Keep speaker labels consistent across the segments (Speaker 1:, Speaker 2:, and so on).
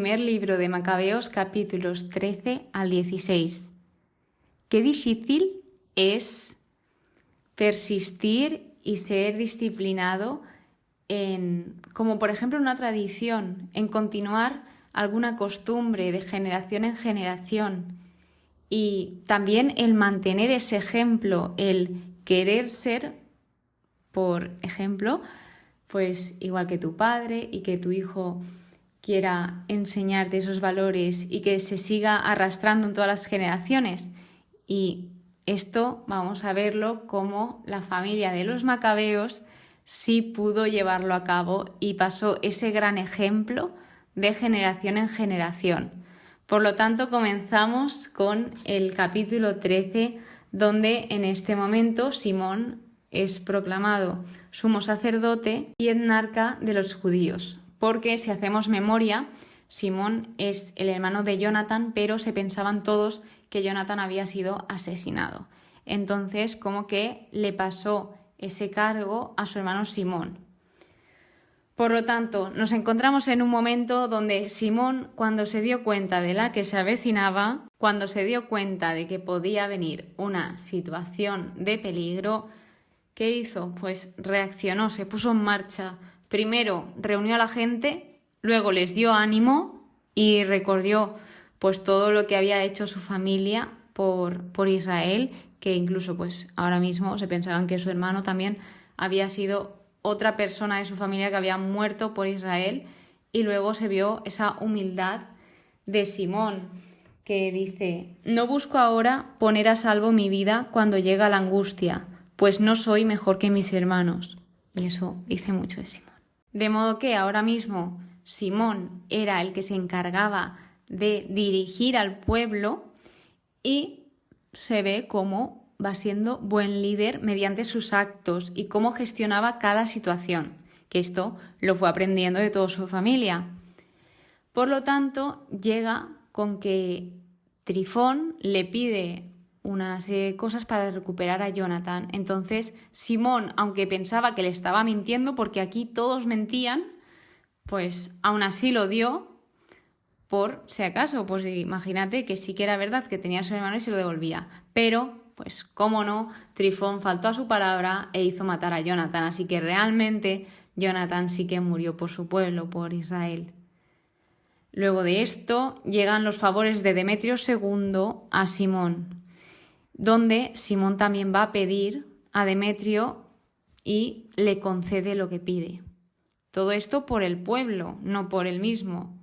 Speaker 1: Primer libro de Macabeos, capítulos 13 al 16. Qué difícil es persistir y ser disciplinado como por ejemplo una tradición, en continuar alguna costumbre de generación en generación, y también el mantener ese ejemplo, el querer ser, por ejemplo, pues igual que tu padre, y que tu hijo quiera enseñarte esos valores y que se siga arrastrando en todas las generaciones. Y esto vamos a verlo como la familia de los Macabeos sí pudo llevarlo a cabo y pasó ese gran ejemplo de generación en generación. Por lo tanto, comenzamos con el capítulo 13, donde en este momento Simón es proclamado sumo sacerdote y etnarca de los judíos. Porque si hacemos memoria, Simón es el hermano de Jonatán, pero se pensaban todos que Jonatán había sido asesinado. Entonces, como que le pasó ese cargo a su hermano Simón. Por lo tanto, nos encontramos en un momento donde Simón, cuando se dio cuenta de la que se avecinaba, cuando se dio cuenta de que podía venir una situación de peligro, ¿qué hizo? Pues reaccionó, se puso en marcha. Primero reunió a la gente, luego les dio ánimo y recordó pues todo lo que había hecho su familia por Israel, que incluso pues ahora mismo se pensaban que su hermano también había sido otra persona de su familia que había muerto por Israel, y luego se vio esa humildad de Simón, que dice: no busco ahora poner a salvo mi vida cuando llega la angustia, pues no soy mejor que mis hermanos. Y eso dice mucho de Simón. De modo que ahora mismo Simón era el que se encargaba de dirigir al pueblo y se ve cómo va siendo buen líder mediante sus actos y cómo gestionaba cada situación, que esto lo fue aprendiendo de toda su familia. Por lo tanto, llega con que Trifón le pide una serie de cosas para recuperar a Jonatán. Entonces, Simón, aunque pensaba que le estaba mintiendo, porque aquí todos mentían, pues aún así lo dio por si acaso. Pues imagínate que sí que era verdad que tenía a su hermano y se lo devolvía. Pero, pues cómo no, Trifón faltó a su palabra e hizo matar a Jonatán. Así que realmente Jonatán sí que murió por su pueblo, por Israel. Luego de esto llegan los favores de Demetrio II a Simón, donde Simón también va a pedir a Demetrio y le concede lo que pide. Todo esto por el pueblo, no por él mismo.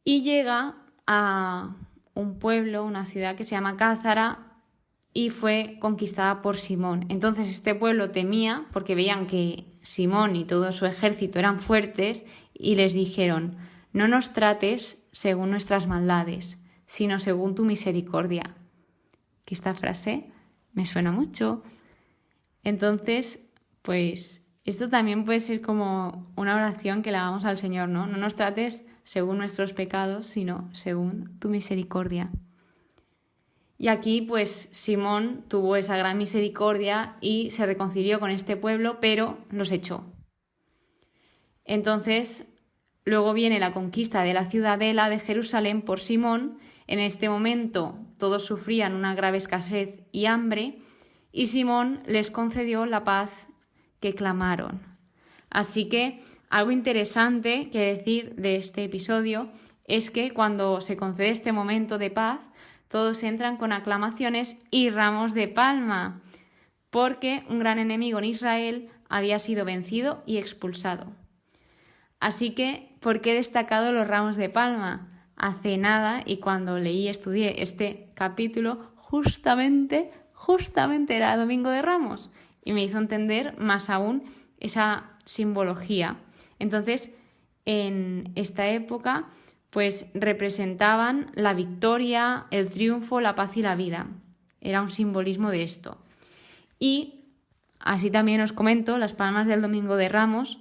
Speaker 1: Y llega a un pueblo, una ciudad que se llama Cázara, y fue conquistada por Simón. Entonces este pueblo temía, porque veían que Simón y todo su ejército eran fuertes, y les dijeron: no nos trates según nuestras maldades, sino según tu misericordia. Que esta frase me suena mucho. Entonces, pues esto también puede ser como una oración que le hagamos al Señor, ¿no? No nos trates según nuestros pecados, sino según tu misericordia. Y aquí, pues, Simón tuvo esa gran misericordia y se reconcilió con este pueblo, pero los echó. Entonces, luego viene la conquista de la ciudadela de Jerusalén por Simón. En este momento todos sufrían una grave escasez y hambre, y Simón les concedió la paz que clamaron. Así que algo interesante que decir de este episodio es que cuando se concede este momento de paz, todos entran con aclamaciones y ramos de palma, porque un gran enemigo en Israel había sido vencido y expulsado. Así que, ¿por qué he destacado los ramos de palma? Hace nada, y cuando leí y estudié este capítulo, justamente era Domingo de Ramos, y me hizo entender más aún esa simbología. Entonces, en esta época, pues representaban la victoria, el triunfo, la paz y la vida. Era un simbolismo de esto. Y así también os comento, las palmas del Domingo de Ramos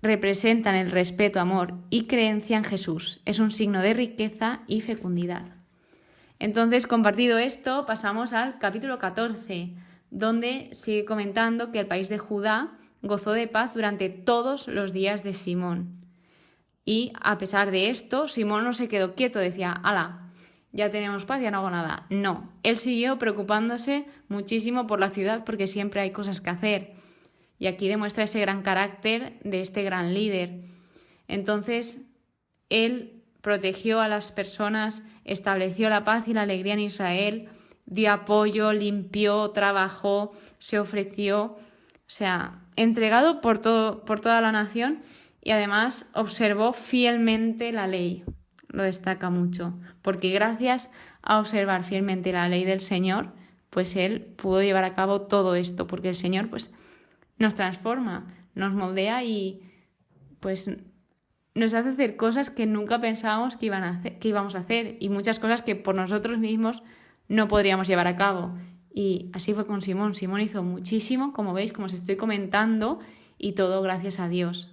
Speaker 1: representan el respeto, amor y creencia en Jesús. Es un signo de riqueza y fecundidad. Entonces, compartido esto, pasamos al capítulo 14, donde sigue comentando que el país de Judá gozó de paz durante todos los días de Simón. Y a pesar de esto, Simón no se quedó quieto, decía, ¡hala! Ya tenemos paz, ya no hago nada. No, él siguió preocupándose muchísimo por la ciudad porque siempre hay cosas que hacer. Y aquí demuestra ese gran carácter de este gran líder. Entonces, él protegió a las personas, estableció la paz y la alegría en Israel, dio apoyo, limpió, trabajó, se ofreció, o sea, entregado por toda la nación y además observó fielmente la ley. Lo destaca mucho, porque gracias a observar fielmente la ley del Señor, pues él pudo llevar a cabo todo esto, porque el Señor pues nos transforma, nos moldea y pues nos hace hacer cosas que nunca pensábamos que íbamos a hacer y muchas cosas que por nosotros mismos no podríamos llevar a cabo. Y así fue con Simón. Simón hizo muchísimo, como veis, como os estoy comentando, y todo gracias a Dios.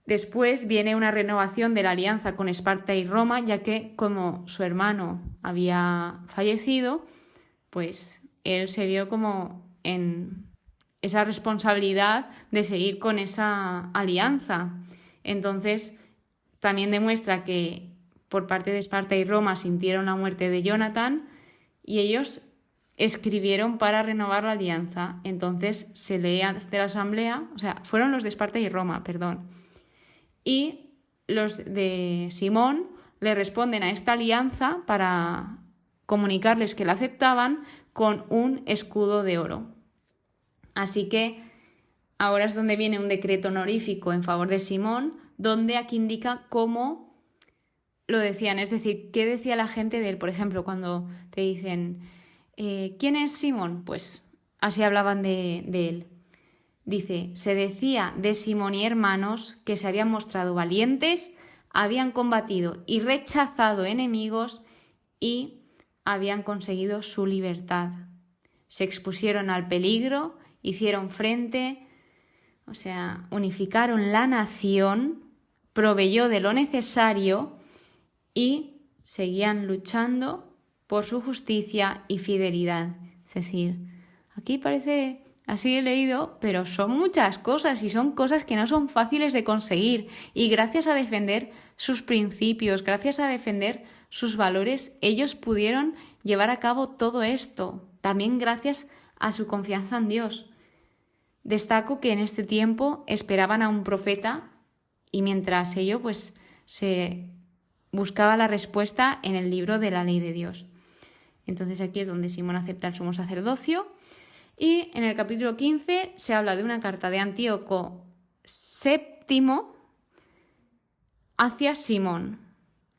Speaker 1: Después viene una renovación de la alianza con Esparta y Roma, ya que como su hermano había fallecido, pues él se vio como en esa responsabilidad de seguir con esa alianza. Entonces, también demuestra que por parte de Esparta y Roma sintieron la muerte de Jonatán y ellos escribieron para renovar la alianza. Entonces, se lee ante la asamblea, o sea, fueron los de Esparta y Roma, perdón. Y los de Simón le responden a esta alianza para comunicarles que la aceptaban con un escudo de oro. Así que ahora es donde viene un decreto honorífico en favor de Simón, donde aquí indica cómo lo decían, es decir, qué decía la gente de él. Por ejemplo, cuando te dicen, ¿quién es Simón? Pues así hablaban de él. Dice, se decía de Simón y hermanos que se habían mostrado valientes, habían combatido y rechazado enemigos y habían conseguido su libertad. Se expusieron al peligro, hicieron frente, o sea, unificaron la nación, proveyó de lo necesario y seguían luchando por su justicia y fidelidad. Es decir, aquí parece... Así he leído, pero son muchas cosas y son cosas que no son fáciles de conseguir. Y gracias a defender sus principios, gracias a defender sus valores, ellos pudieron llevar a cabo todo esto. También gracias a su confianza en Dios. Destaco que en este tiempo esperaban a un profeta y mientras ello pues se buscaba la respuesta en el libro de la ley de Dios. Entonces aquí es donde Simón acepta el sumo sacerdocio. Y en el capítulo 15 se habla de una carta de Antíoco VII hacia Simón.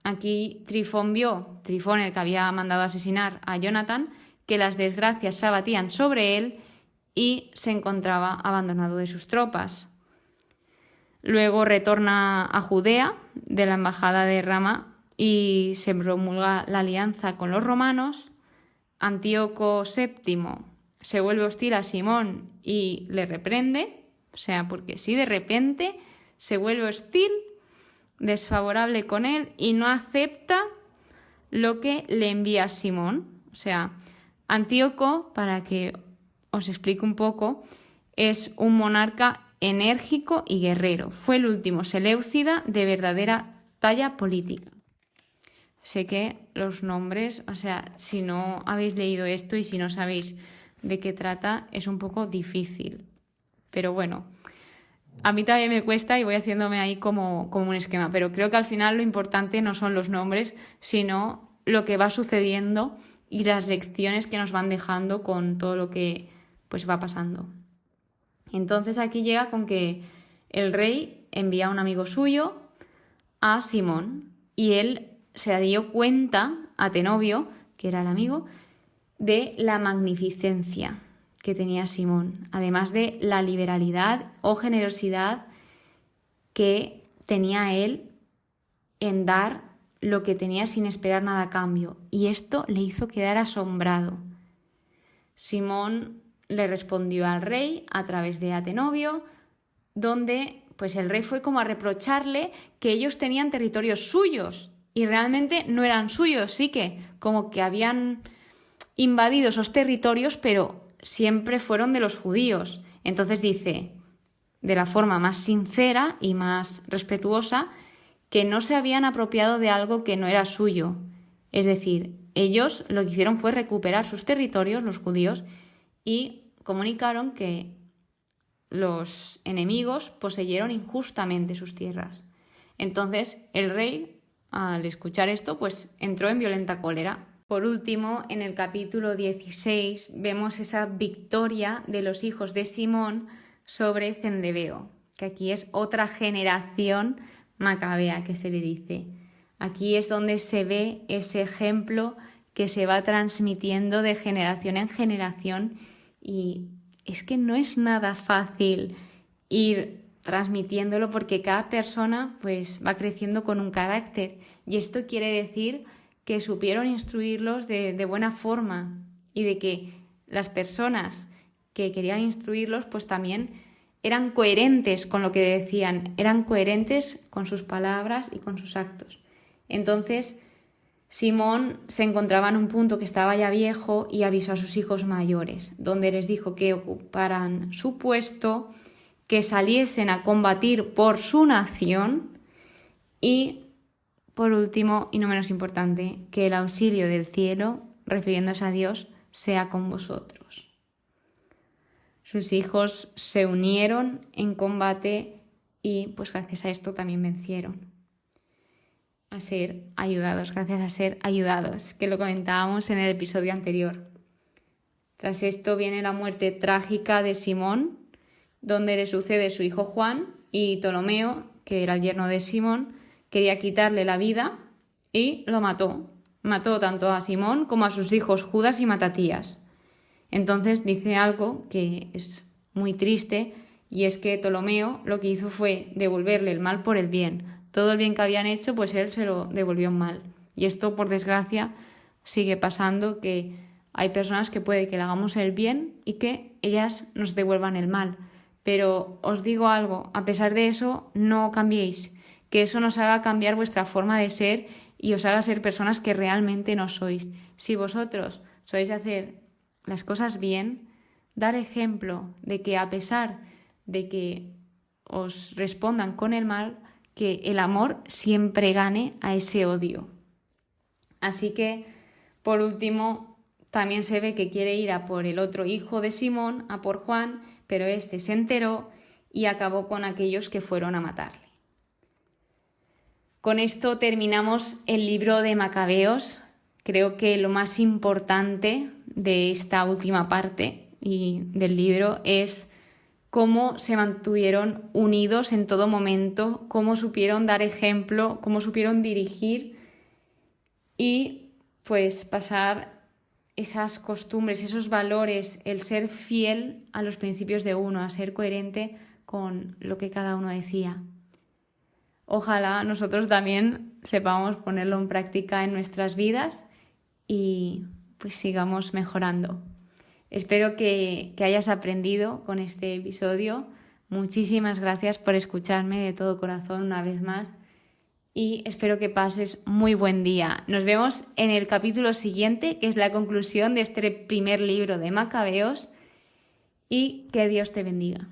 Speaker 1: Aquí Trifón vio, Trifón el que había mandado asesinar a Jonatán, que las desgracias se abatían sobre él y se encontraba abandonado de sus tropas. Luego retorna a Judea de la embajada de Rama y se promulga la alianza con los romanos. Antíoco VII se vuelve hostil a Simón y le reprende, o sea, porque si de repente se vuelve hostil, desfavorable con él y no acepta lo que le envía Simón. O sea, Antíoco, para que os explique un poco, es un monarca enérgico y guerrero. Fue el último seleucida de verdadera talla política. Sé que los nombres, o sea, si no habéis leído esto y si no sabéis de qué trata, es un poco difícil. Pero bueno, a mí también me cuesta y voy haciéndome ahí como un esquema. Pero creo que al final lo importante no son los nombres, sino lo que va sucediendo y las lecciones que nos van dejando con todo lo que pues va pasando. Entonces aquí llega con que el rey envía a un amigo suyo a Simón y él se dio cuenta, Atenobio, que era el amigo, de la magnificencia que tenía Simón, además de la liberalidad o generosidad que tenía él en dar lo que tenía sin esperar nada a cambio. Y esto le hizo quedar asombrado. Simón le respondió al rey a través de Atenobio, donde pues el rey fue como a reprocharle que ellos tenían territorios suyos y realmente no eran suyos, sí que como que habían invadido esos territorios, pero siempre fueron de los judíos. Entonces dice, de la forma más sincera y más respetuosa, que no se habían apropiado de algo que no era suyo. Es decir, ellos lo que hicieron fue recuperar sus territorios, los judíos, y comunicaron que los enemigos poseyeron injustamente sus tierras. Entonces el rey, al escuchar esto, pues entró en violenta cólera. Por último, en el capítulo 16 vemos esa victoria de los hijos de Simón sobre Cendebeo, que aquí es otra generación macabea que se le dice. Aquí es donde se ve ese ejemplo que se va transmitiendo de generación en generación, y es que no es nada fácil ir transmitiéndolo porque cada persona pues va creciendo con un carácter, y esto quiere decir que supieron instruirlos de buena forma, y de que las personas que querían instruirlos pues también eran coherentes con lo que decían, eran coherentes con sus palabras y con sus actos. Entonces Simón se encontraba en un punto que estaba ya viejo y avisó a sus hijos mayores, donde les dijo que ocuparan su puesto, que saliesen a combatir por su nación y, por último, y no menos importante, que el auxilio del cielo, refiriéndose a Dios, sea con vosotros. Sus hijos se unieron en combate y, pues gracias a esto, también vencieron. A ser ayudados, gracias a ser ayudados, que lo comentábamos en el episodio anterior. Tras esto viene la muerte trágica de Simón, donde le sucede su hijo Juan, y Ptolomeo, que era el yerno de Simón, quería quitarle la vida y lo mató. Mató tanto a Simón como a sus hijos Judas y Matatías. Entonces dice algo que es muy triste, y es que Ptolomeo lo que hizo fue devolverle el mal por el bien. Todo el bien que habían hecho, pues él se lo devolvió en mal. Y esto, por desgracia, sigue pasando, que hay personas que puede que le hagamos el bien y que ellas nos devuelvan el mal. Pero os digo algo, a pesar de eso, no cambiéis, que eso nos haga cambiar vuestra forma de ser y os haga ser personas que realmente no sois. Si vosotros sois hacer las cosas bien, dar ejemplo de que a pesar de que os respondan con el mal, que el amor siempre gane a ese odio. Así que, por último, también se ve que quiere ir a por el otro hijo de Simón, a por Juan, pero este se enteró y acabó con aquellos que fueron a matarle. Con esto terminamos el libro de Macabeos. Creo que lo más importante de esta última parte y del libro es cómo se mantuvieron unidos en todo momento, cómo supieron dar ejemplo, cómo supieron dirigir y pues pasar esas costumbres, esos valores, el ser fiel a los principios de uno, a ser coherente con lo que cada uno decía. Ojalá nosotros también sepamos ponerlo en práctica en nuestras vidas y pues sigamos mejorando. Espero que hayas aprendido con este episodio. Muchísimas gracias por escucharme de todo corazón una vez más y espero que pases muy buen día. Nos vemos en el capítulo siguiente, que es la conclusión de este primer libro de Macabeos, y que Dios te bendiga.